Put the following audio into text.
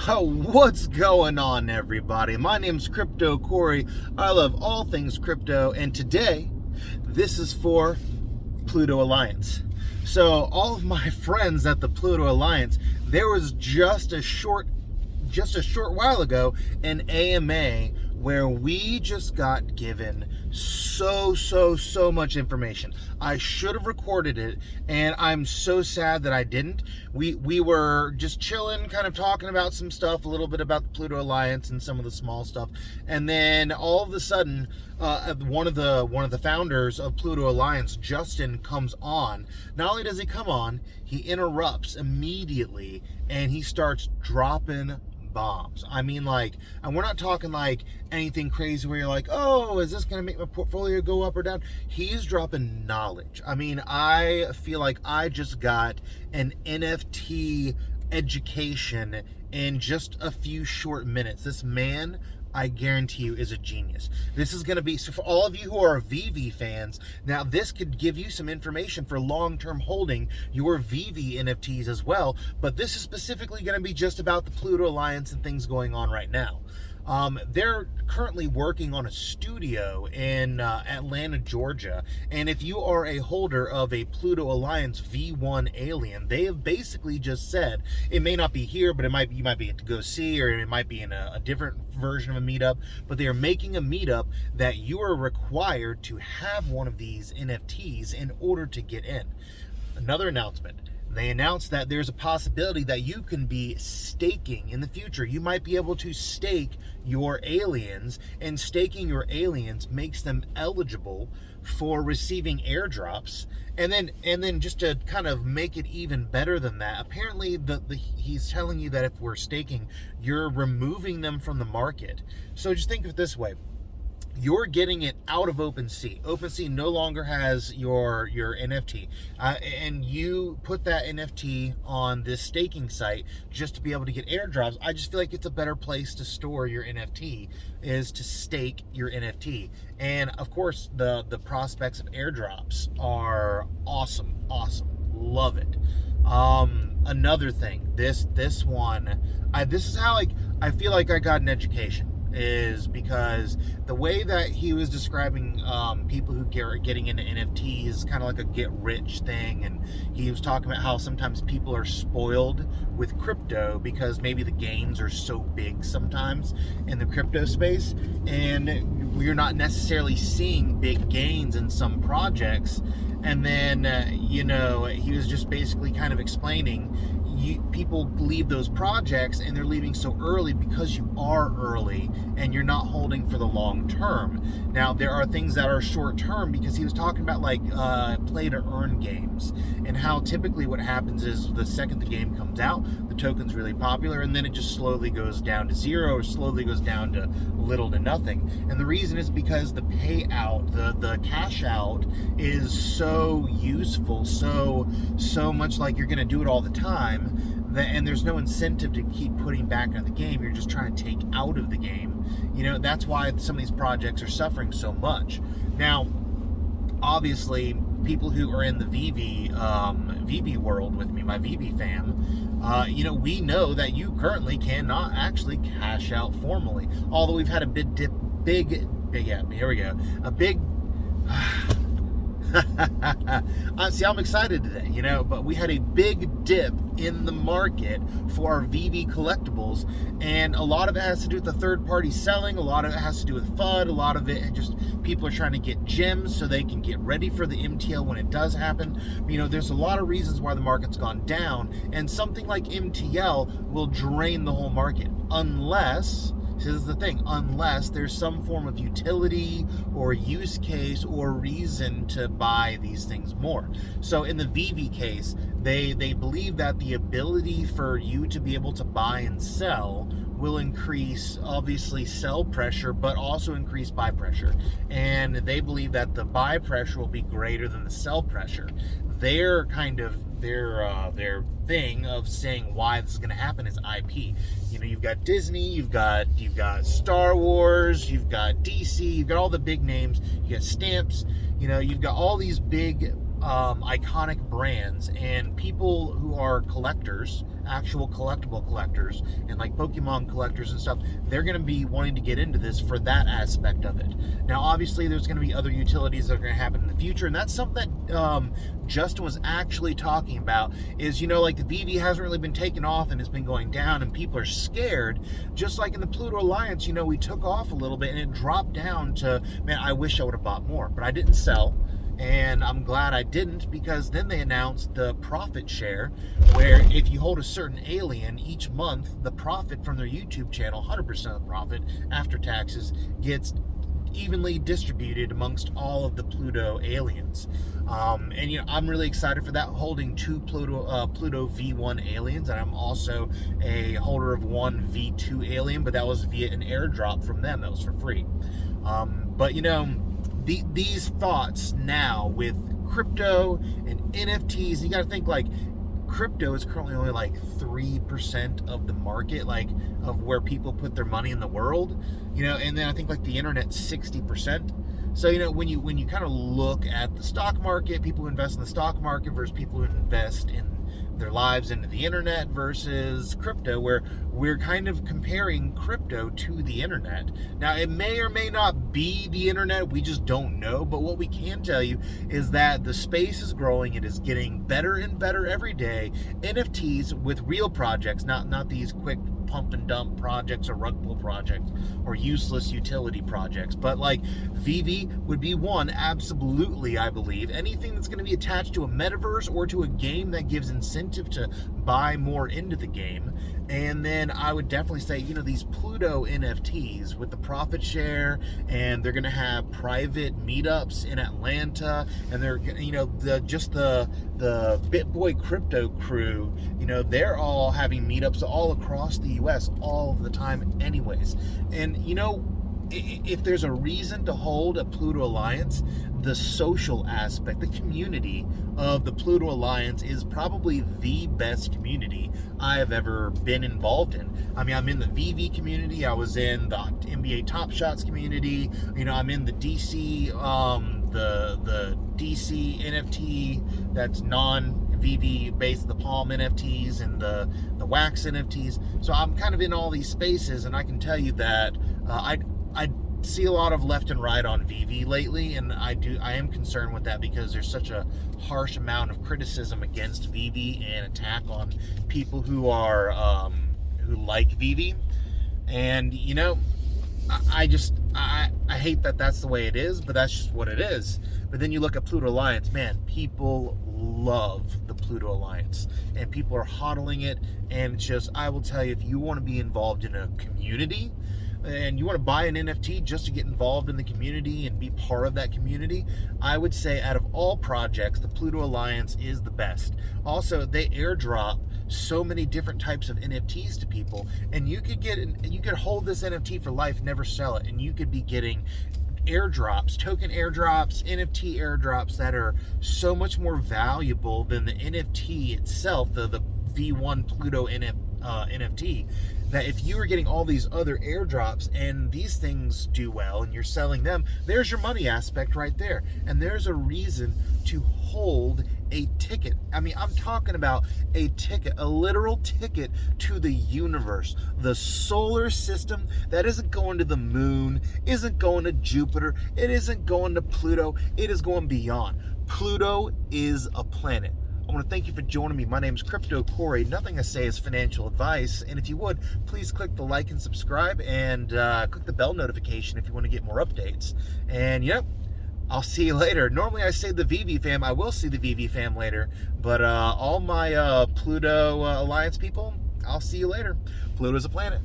Oh, what's going on, everybody? My name's Crypto Corey. I love all things crypto, and today, this is for Pluto Alliance. So, all of my friends at the Pluto Alliance, there was just a short while ago an AMA where we just got given so much information. I should have recorded it, and I'm so sad that I didn't. We were just chilling, kind of talking about some stuff, a little bit about the Pluto Alliance and some of the small stuff, and then all of a sudden, one of the founders of Pluto Alliance, Justin, comes on. Not only does he come on, he interrupts immediately, and he starts dropping bombs. I mean, like, and we're not talking like anything crazy where you're like, oh, is this gonna make my portfolio go up or down? He's dropping knowledge. I mean, I feel like I just got an NFT education in just a few short minutes. This man, I guarantee you, is a genius. This is going to be, so for all of you who are Veve fans, now this could give you some information for long-term holding your Veve NFTs as well, but this is specifically going to be just about the Pluto Alliance and things going on right now. They're currently working on a studio in Atlanta, Georgia, and if you are a holder of a Pluto Alliance V1 Alien, they have basically just said, it may not be here, but you might be able to go see, or it might be in a different version of a meetup, but they are making a meetup that you are required to have one of these NFTs in order to get in. Another announcement. They announced that there's a possibility that you can be staking in the future. You might be able to stake your aliens, and staking your aliens makes them eligible for receiving airdrops. And then just to kind of make it even better than that, apparently he's telling you that if we're staking, you're removing them from the market. So just think of it this way. You're getting it out of OpenSea. OpenSea no longer has your NFT, and you put that NFT on this staking site just to be able to get airdrops. I just feel like it's a better place to store your NFT is to stake your NFT, and of course the prospects of airdrops are awesome. Love it. Another thing, this one, this is how I feel like I got an education. Is because the way that he was describing people who are getting into NFTs, kind of like a get-rich thing, and he was talking about how sometimes people are spoiled with crypto because maybe the gains are so big sometimes in the crypto space, and we're not necessarily seeing big gains in some projects. And then, he was just basically kind of explaining people leave those projects, and they're leaving so early because you are early and you're not holding for the long term. Now, there are things that are short term, because he was talking about play to earn games, and how typically what happens is the second the game comes out, the token's really popular, and then it just slowly goes down to zero, or slowly goes down to little to nothing. And the reason is because the payout, the cash out, is so useful, so much like you're going to do it all the time, and there's no incentive to keep putting back into the game. You're just trying to take out of the game. That's why some of these projects are suffering so much. Now, obviously, people who are in the Veve world with me, my Veve fam, we know that you currently cannot actually cash out formally. Although we've had a See, I'm excited today, but we had a big dip in the market for our Veve collectibles, and a lot of it has to do with the third-party selling, a lot of it has to do with FUD, a lot of it just people are trying to get gems so they can get ready for the MTL when it does happen. There's a lot of reasons why the market's gone down, and something like MTL will drain the whole market, unless... This is the thing, unless there's some form of utility or use case or reason to buy these things more. So in the Veve case, they believe that the ability for you to be able to buy and sell will increase, obviously, sell pressure, but also increase buy pressure. And they believe that the buy pressure will be greater than the sell pressure. Their thing of saying why this is going to happen is IP. You've got Disney, you've got Star Wars, you've got DC, you've got all the big names, you got Stamps, you've got all these big iconic brands, and people who are collectors, actual collectible collectors, and like Pokemon collectors and stuff, they're going to be wanting to get into this for that aspect of it. Now, obviously, there's going to be other utilities that are going to happen in the future, and that's something that Justin was actually talking about. Is, you know, like the Veve hasn't really been taken off and it's been going down, and people are scared. Just like in the Pluto Alliance, you know, we took off a little bit and it dropped down to, man, I wish I would have bought more, but I didn't sell. And I'm glad I didn't, because then they announced the profit share, where if you hold a certain alien each month, the profit from their YouTube channel, 100% of the profit after taxes, gets evenly distributed amongst all of the Pluto aliens. And you know, I'm really excited for that, holding 2 Pluto V1 aliens, and I'm also a holder of 1 V2 alien, but that was via an airdrop from them. That was for free. But you know, these thoughts now with crypto and NFTs, you got to think, like, crypto is currently only like 3% of the market, like of where people put their money in the world, you know, and then I think like the internet's 60%. So, you know, when you kind of look at the stock market, people who invest in the stock market versus people who invest in their lives into the internet versus crypto, where we're kind of comparing crypto to the internet. Now, it may or may not be the internet, we just don't know, but what we can tell you is that the space is growing. It is getting better and better every day. NFTs with real projects, not these quick pump and dump projects or rug pull projects or useless utility projects, but like Veve would be one, absolutely. I believe anything that's going to be attached to a metaverse or to a game that gives incentive to buy more into the game. And then I would definitely say, you know, these Pluto NFTs with the profit share, and they're going to have private meetups in Atlanta, and they're, you know, the BitBoy crypto crew, you know, they're all having meetups all across the US all of the time anyways. And you know, if there's a reason to hold a Pluto Alliance, the social aspect, the community of the Pluto Alliance is probably the best community I have ever been involved in. I mean, I'm in the Veve community, I was in the NBA Top Shots community, you know, I'm in the DC, the DC NFT that's non-Veve based, the Palm NFTs and the Wax NFTs. So I'm kind of in all these spaces, and I can tell you that I see a lot of left and right on Veve lately, and I am concerned with that, because there's such a harsh amount of criticism against Veve and attack on people who are who like Veve. And you know, I hate that that's the way it is, but that's just what it is. But then you look at Pluto Alliance, man, people love the Pluto Alliance, and people are hodling it. And it's just, I will tell you, if you want to be involved in a community, and you want to buy an NFT just to get involved in the community and be part of that community, I would say out of all projects, the Pluto Alliance is the best. Also, they airdrop so many different types of NFTs to people, and you could hold this NFT for life, never sell it, and you could be getting airdrops, token airdrops, NFT airdrops that are so much more valuable than the NFT itself, the V1 Pluto NFT, that if you are getting all these other airdrops and these things do well and you're selling them, there's your money aspect right there. And there's a reason to hold a ticket. I mean, I'm talking about a ticket, a literal ticket to the universe, the solar system that isn't going to the moon, isn't going to Jupiter, it isn't going to Pluto, it is going beyond. Pluto is a planet. I want to thank you for joining me. My name is Crypto Corey. Nothing I say is financial advice. And if you would, please click the like and subscribe, and click the bell notification if you want to get more updates. And yep, I'll see you later. Normally I say the Veve fam. I will see the Veve fam later. But all my Pluto Alliance people, I'll see you later. Pluto's a planet.